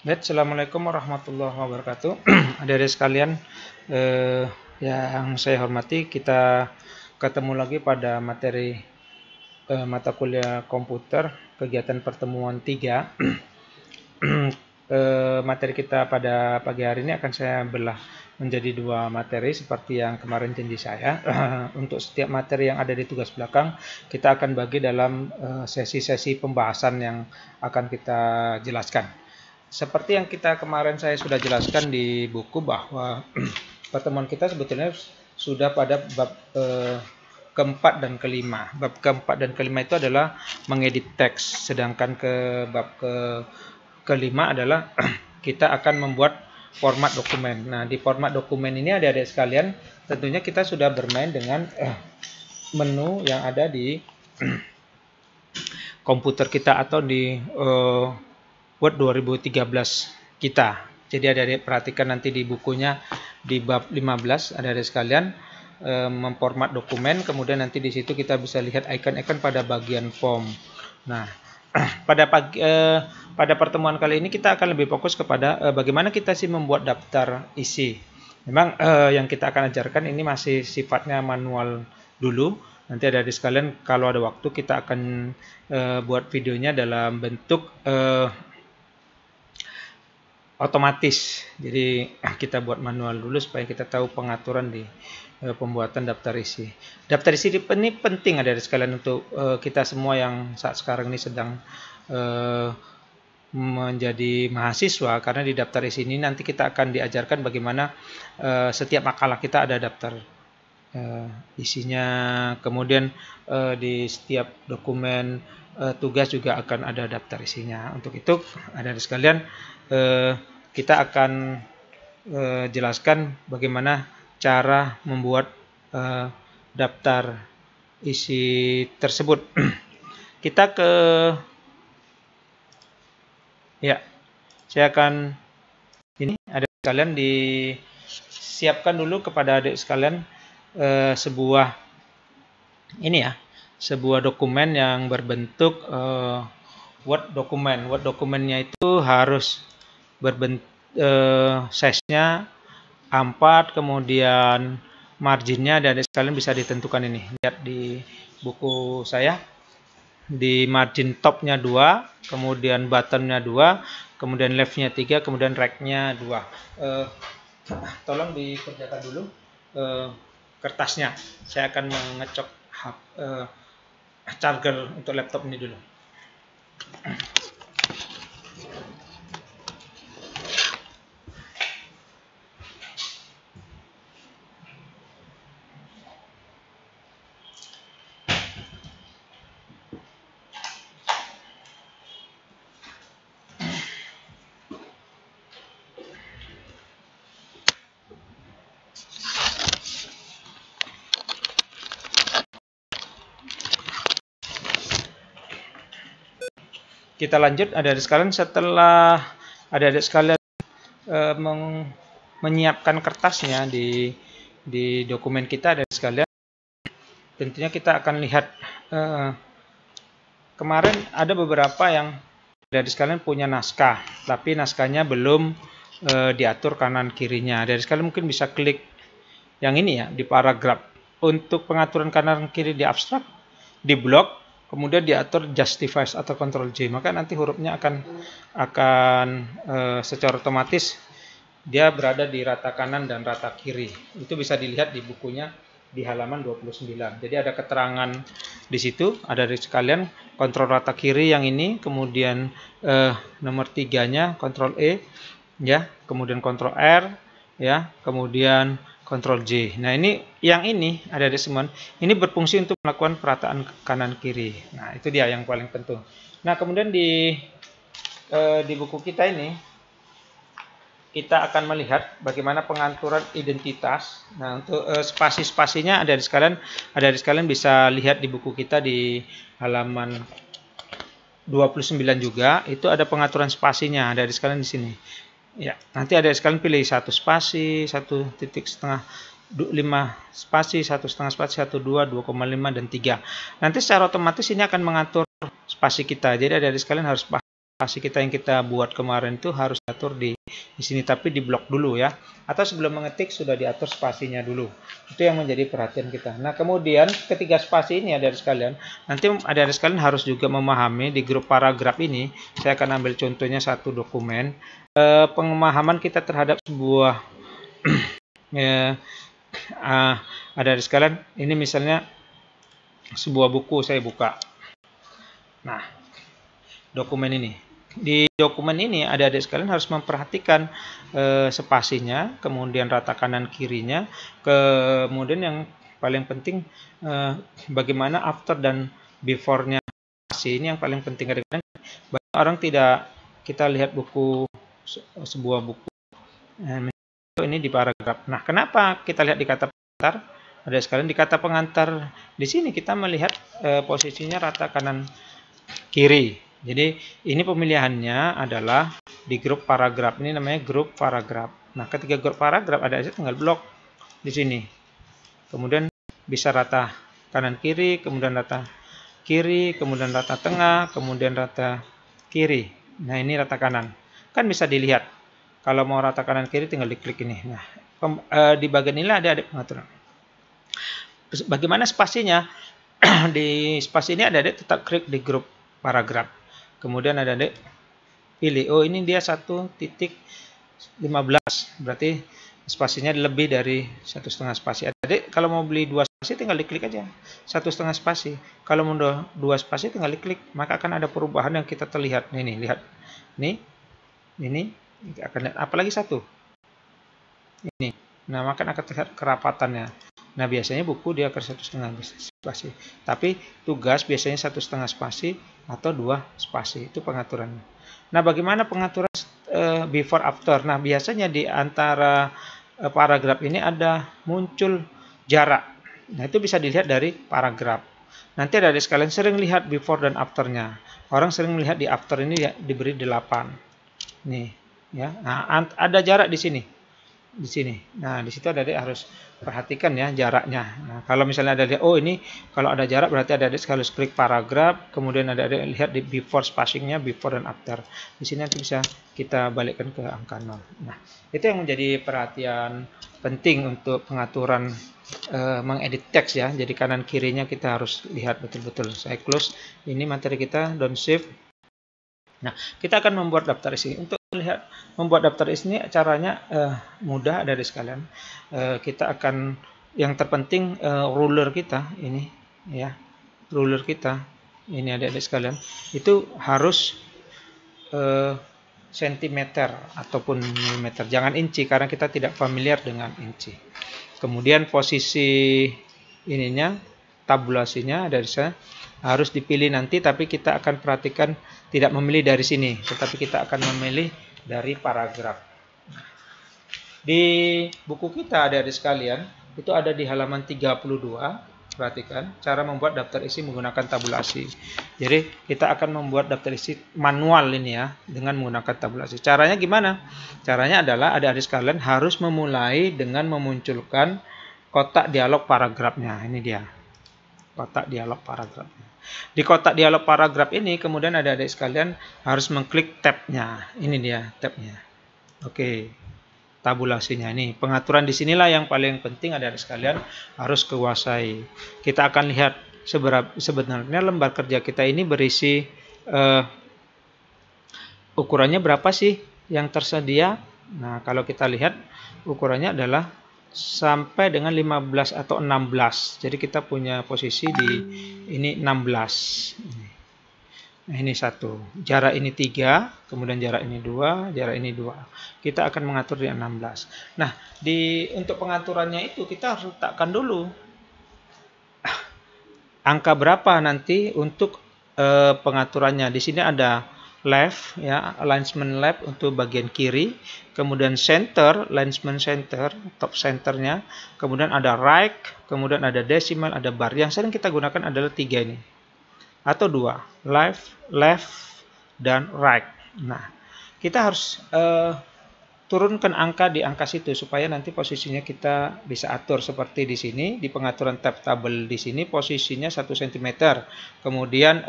Baik, Assalamualaikum warahmatullahi wabarakatuh. Adik-adik sekalian yang saya hormati, kita ketemu lagi pada materi mata kuliah komputer kegiatan pertemuan 3. Materi kita pada pagi hari ini akan saya belah menjadi 2 materi seperti yang kemarin janji saya. Untuk setiap materi yang ada di tugas belakang, kita akan bagi dalam sesi-sesi pembahasan yang akan kita jelaskan. Seperti yang kemarin saya sudah jelaskan di buku bahwa pertemuan kita sebetulnya sudah pada bab keempat dan kelima. Bab keempat dan kelima itu adalah mengedit teks, sedangkan ke bab kelima adalah kita akan membuat format dokumen. Nah, di format dokumen ini adik-adik sekalian, tentunya kita sudah bermain dengan menu yang ada di komputer kita atau di Word 2013 kita. Jadi adik-adik perhatikan nanti di bukunya di bab 15 adik-adik sekalian memformat dokumen, kemudian nanti di situ kita bisa lihat icon-icon pada bagian form. Nah, pada pertemuan kali ini kita akan lebih fokus kepada bagaimana kita sih membuat daftar isi. Memang yang kita akan ajarkan ini masih sifatnya manual dulu. Nanti adik-adik sekalian kalau ada waktu kita akan buat videonya dalam bentuk otomatis. Jadi kita buat manual dulu supaya kita tahu pengaturan di pembuatan daftar isi. Daftar isi ini penting adik-adik sekalian untuk kita semua yang saat sekarang ini sedang menjadi mahasiswa, karena di daftar isi ini nanti kita akan diajarkan bagaimana setiap makalah kita ada daftar isinya, kemudian di setiap dokumen tugas juga akan ada daftar isinya. Untuk itu adik-adik sekalian kita akan jelaskan bagaimana cara membuat daftar isi tersebut. Kita saya akan adik sekalian disiapkan dulu kepada adik sekalian sebuah dokumen yang berbentuk Word dokumen. Word dokumennya itu harus berbentuk size-nya A4, kemudian marginnya dan sekalian bisa ditentukan ini. Lihat di buku saya, di margin top-nya 2, kemudian bottom-nya 2, kemudian left-nya 3, kemudian right-nya 2. Tolong dikerjakan dulu kertasnya. Saya akan mengecok charger untuk laptop ini dulu. Kita lanjut adik-adik sekalian. Setelah adik-adik sekalian menyiapkan kertasnya di dokumen kita, adik-adik sekalian, tentunya kita akan lihat kemarin ada beberapa yang adik-adik sekalian punya naskah, tapi naskahnya belum diatur kanan kirinya. Adik-adik sekalian mungkin bisa klik yang ini ya, di paragraf. Untuk pengaturan kanan kiri di abstrak, di blok, kemudian diatur justify atau Ctrl J, maka nanti hurufnya akan secara otomatis dia berada di rata kanan dan rata kiri. Itu bisa dilihat di bukunya di halaman 29. Jadi ada keterangan di situ, ada di sekalian kontrol rata kiri yang ini, kemudian nomor 3-nya Ctrl E ya, kemudian Ctrl R ya, kemudian Ctrl J. Nah, yang ini ada di semua. Ini berfungsi untuk melakukan perataan kanan kiri. Nah, itu dia yang paling penting. Nah, kemudian di buku kita ini kita akan melihat bagaimana pengaturan identitas. Nah, untuk spasi-spasinya ada di sekalian bisa lihat di buku kita di halaman 29 juga. Itu ada pengaturan spasinya, ada di sekalian di sini. Ya, nanti ada sekalian pilih 1 spasi, 1,5 spasi, 1,5 spasi, 1,2, 2,5 dan 3. Nanti secara otomatis ini akan mengatur spasi kita. Jadi ada sekalian harus paham spasi kita yang kita buat kemarin itu harus diatur di sini, tapi di blok dulu ya. Atau sebelum mengetik sudah diatur spasinya dulu. Itu yang menjadi perhatian kita. Nah, kemudian ketiga spasi ini adik-adik sekalian, nanti adik-adik sekalian harus juga memahami di grup paragraf ini. Saya akan ambil contohnya satu dokumen. Pemahaman kita terhadap sebuah adik-adik sekalian, ini misalnya sebuah buku saya buka. Nah, dokumen ini. Di dokumen ini adik-adik sekalian harus memperhatikan spasinya, kemudian rata kanan kirinya, kemudian yang paling penting bagaimana after dan before-nya spasi. Ini yang paling penting. Kadang-kadang banyak orang tidak, kita lihat buku, sebuah buku ini di paragraf. Nah, kenapa kita lihat di kata pengantar? Adik sekalian, di kata pengantar di sini kita melihat posisinya rata kanan kiri. Jadi ini pemilihannya adalah di grup paragraf. Ini namanya grup paragraf. Nah, ketika grup paragraf ada tinggal blok di sini. Kemudian bisa rata kanan kiri, kemudian rata kiri, kemudian rata tengah, kemudian rata kiri. Nah, ini rata kanan. Kan bisa dilihat. Kalau mau rata kanan kiri tinggal diklik ini. Nah, di bagian ini ada pengaturan. Bagaimana spasinya? Di spasi ini adik tetap klik di grup paragraf. Kemudian adik pilih, oh ini dia 1.15, berarti spasinya lebih dari 1,5 spasi. Adik kalau mau beli 2 spasi tinggal diklik aja, 1,5 spasi. Kalau mau 2 spasi tinggal diklik, maka akan ada perubahan yang kita terlihat. Nih, lihat, ini akan lihat, apalagi satu, ini. Nah, maka akan terlihat kerapatannya. Nah, biasanya buku dia akan 1,5 spasi. Tapi tugas biasanya 1,5 spasi atau 2 spasi. Itu pengaturannya. Nah, bagaimana pengaturan before after? Nah, biasanya di antara paragraf ini ada muncul jarak. Nah, itu bisa dilihat dari paragraf. Nanti ada sekalian sering lihat before dan afternya. Orang sering melihat di after ini ya, diberi 8. Nih, ya. Nah, ada jarak di sini. Di sini. Nah, di situ adik harus perhatikan ya jaraknya. Nah, kalau misalnya ada lihat, oh ini kalau ada jarak berarti adik harus klik paragraf, kemudian ada lihat di before spacingnya, before dan after. Di sini nanti bisa kita balikkan ke angka 0. Nah, itu yang menjadi perhatian penting untuk pengaturan mengedit teks ya. Jadi kanan kirinya kita harus lihat betul-betul. Saya close ini materi kita, down shift. Nah, kita akan membuat daftar isi. Untuk melihat membuat daftar isi ini caranya mudah dari sekalian. Kita akan, yang terpenting ruler kita ini ya, ruler kita ini adik-adik sekalian itu harus sentimeter ataupun milimeter, jangan inci karena kita tidak familiar dengan inci. Kemudian posisi ininya, tabulasinya dari saya harus dipilih nanti, tapi kita akan perhatikan tidak memilih dari sini, tetapi kita akan memilih dari paragraf. Di buku kita adik-adik sekalian, itu ada di halaman 32. Perhatikan cara membuat daftar isi menggunakan tabulasi. Jadi kita akan membuat daftar isi manual ini ya, dengan menggunakan tabulasi. Caranya gimana? Caranya adalah adik-adik sekalian harus memulai dengan memunculkan kotak dialog paragrafnya. Ini dia, kotak dialog paragrafnya. Di kotak dialog paragraf ini kemudian adik-adik sekalian harus mengklik tabnya. Ini dia tabnya. Oke, tabulasinya ini. Pengaturan di sinilah yang paling penting adik-adik sekalian harus kuasai. Kita akan lihat sebenarnya lembar kerja kita ini berisi ukurannya berapa sih yang tersedia. Nah, kalau kita lihat ukurannya adalah sampai dengan 15 atau 16. Jadi kita punya posisi di ini 16. Nah, ini 1. Jarak ini 3, kemudian jarak ini 2, jarak ini 2. Kita akan mengatur di 16. Nah, untuk pengaturannya itu kita harus letakkan dulu angka berapa nanti untuk pengaturannya. Di sini ada left ya, alignment left untuk bagian kiri, kemudian center, alignment center, top centernya, kemudian ada right, kemudian ada decimal, ada bar. Yang sering kita gunakan adalah 3 ini atau 2, left dan right. Nah, kita harus turunkan angka di angka situ supaya nanti posisinya kita bisa atur seperti di sini di pengaturan tab tabel. Di sini posisinya 1 cm, kemudian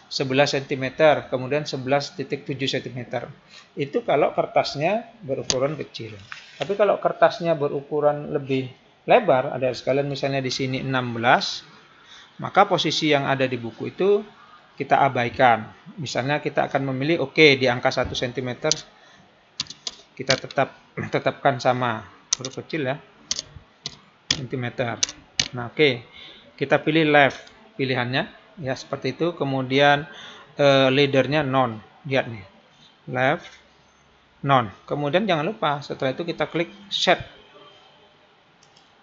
11 cm, kemudian 11,7 cm. Itu kalau kertasnya berukuran kecil. Tapi kalau kertasnya berukuran lebih lebar, ada sekalian misalnya di sini 16, maka posisi yang ada di buku itu kita abaikan. Misalnya kita akan memilih oke, di angka 1 cm kita tetapkan sama huruf kecil ya, cm. Nah, oke. Kita pilih left pilihannya ya seperti itu. Kemudian leadernya none. Lihat nih. Left none. Kemudian jangan lupa setelah itu kita klik set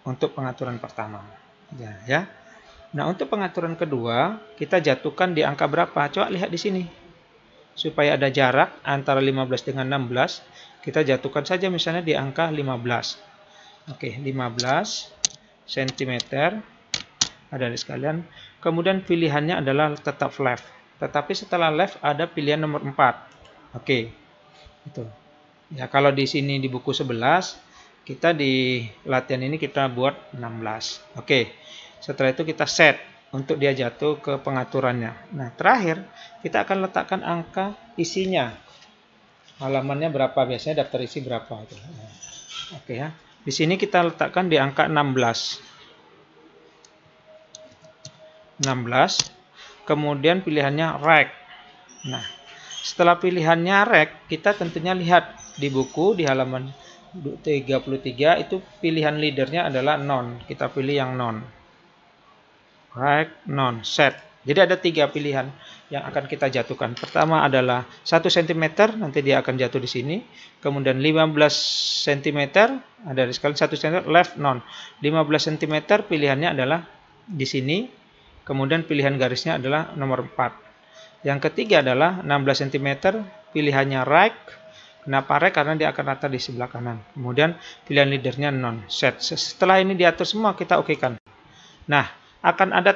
untuk pengaturan pertama. Ya. Nah, untuk pengaturan kedua, kita jatuhkan di angka berapa? Coba lihat di sini. Supaya ada jarak antara 15 dengan 16, kita jatuhkan saja misalnya di angka 15. Oke, 15 cm. Ada di sekalian. Kemudian pilihannya adalah tetap left. Tetapi setelah left ada pilihan nomor 4. Oke. Itu. Ya, kalau di sini di buku 11, kita di latihan ini kita buat 16. Oke. Setelah itu kita set untuk dia jatuh ke pengaturannya. Nah, terakhir kita akan letakkan angka isinya. Halamannya berapa, biasanya daftar isi berapa itu. Oke ya. Di sini kita letakkan di angka 16. Kemudian pilihannya rect. Nah, setelah pilihannya rect, kita tentunya lihat di buku di halaman 33 itu pilihan leadernya adalah none. Kita pilih yang none. Rect, none, set. Jadi ada 3 pilihan yang akan kita jatuhkan. Pertama adalah 1 cm, nanti dia akan jatuh di sini. Kemudian 15 cm, ada di sekalian 1 cm, left, none. 15 cm pilihannya adalah di sini. Kemudian pilihan garisnya adalah nomor 4. Yang ketiga adalah 16 cm, pilihannya right. Kenapa right? Karena dia akan rata di sebelah kanan. Kemudian pilihan leadernya non, set. Setelah ini diatur semua, kita okekan. Nah, akan ada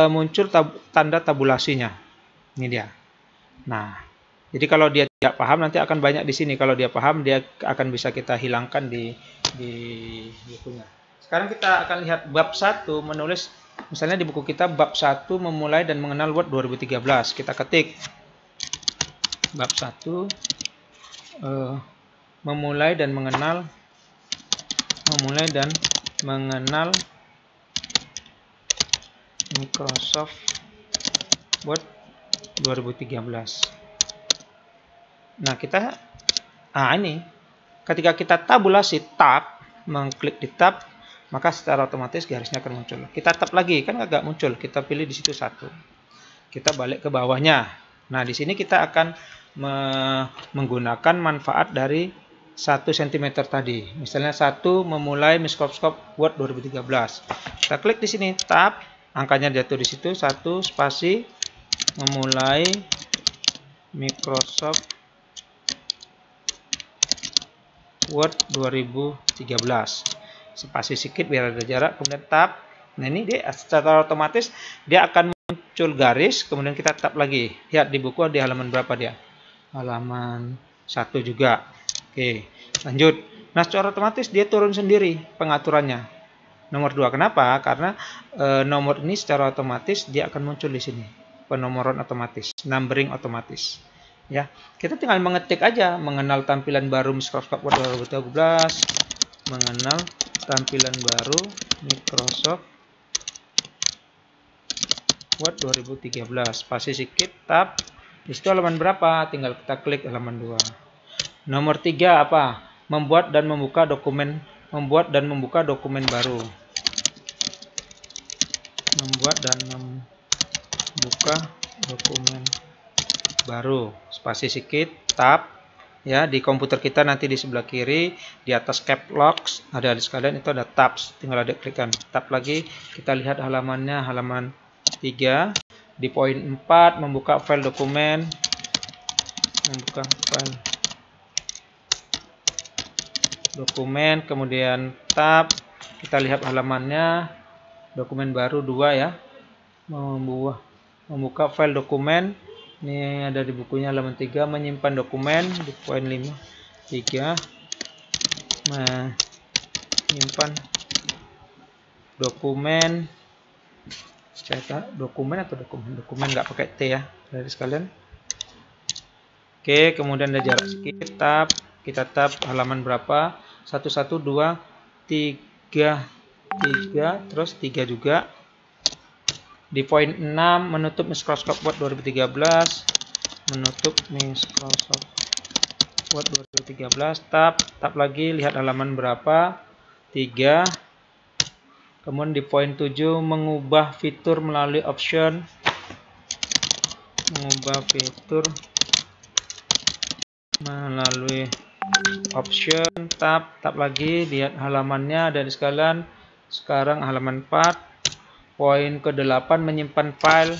muncul tanda tabulasinya. Ini dia. Nah, jadi kalau dia tidak paham nanti akan banyak di sini. Kalau dia paham, dia akan bisa kita hilangkan di bukunya. Sekarang kita akan lihat bab 1 menulis. Misalnya di buku kita bab 1 memulai dan mengenal Word 2013. Kita ketik bab 1 memulai dan mengenal Microsoft Word 2013. Nah, ini ketika kita tabulasi tab, mengklik di tab, maka secara otomatis garisnya akan muncul. Kita tap lagi, kan agak muncul. Kita pilih di situ 1. Kita balik ke bawahnya. Nah, di sini kita akan menggunakan manfaat dari 1 cm tadi. Misalnya 1 memulai Microsoft Word 2013. Kita klik di sini tab, angkanya jatuh di situ 1 spasi memulai Microsoft Word 2013. Spasi sedikit biar ada jarak, kemudian tab. Nah, ini dia secara otomatis dia akan muncul garis, kemudian kita tab lagi. Lihat di buku di halaman berapa dia? Halaman 1 juga. Oke, lanjut. Nah, secara otomatis dia turun sendiri pengaturannya. Nomor 2. Kenapa? Karena nomor ini secara otomatis dia akan muncul di sini. Penomoran otomatis, numbering otomatis. Ya, kita tinggal mengetik aja, mengenal tampilan baru Microsoft Word 2013, mengenal tampilan baru Microsoft Word 2013. Spasi sedikit, tab. Di situ halaman berapa? Tinggal kita klik halaman 2. Nomor 3 apa? Membuat dan membuka dokumen baru. Membuat dan membuka dokumen baru. Spasi sedikit, tab. Ya, di komputer kita nanti di sebelah kiri di atas caps lock ada di sekalian itu ada tabs, tinggal ada klikkan tab lagi. Kita lihat halamannya, halaman 3 di poin 4 membuka file dokumen, kemudian tab, kita lihat halamannya, dokumen baru 2 ya, membuka file dokumen. Ini ada di bukunya halaman 3, menyimpan dokumen di poin 5. 3 menyimpan dokumen cetak dokumen atau dokumen nggak pakai T ya dari sekalian. Oke, kemudian ada jarak skip, tab, kita tab halaman berapa, 1, 1, 2, 3, terus 3 juga. Di poin 6, menutup Microsoft Word 2013, menutup Microsoft Word 2013, tab lagi, lihat halaman berapa, 3. Kemudian di poin 7, mengubah fitur melalui option, mengubah fitur melalui option, tab lagi, lihat halamannya dari sekalian. Sekarang halaman 4. Poin ke-8, menyimpan file.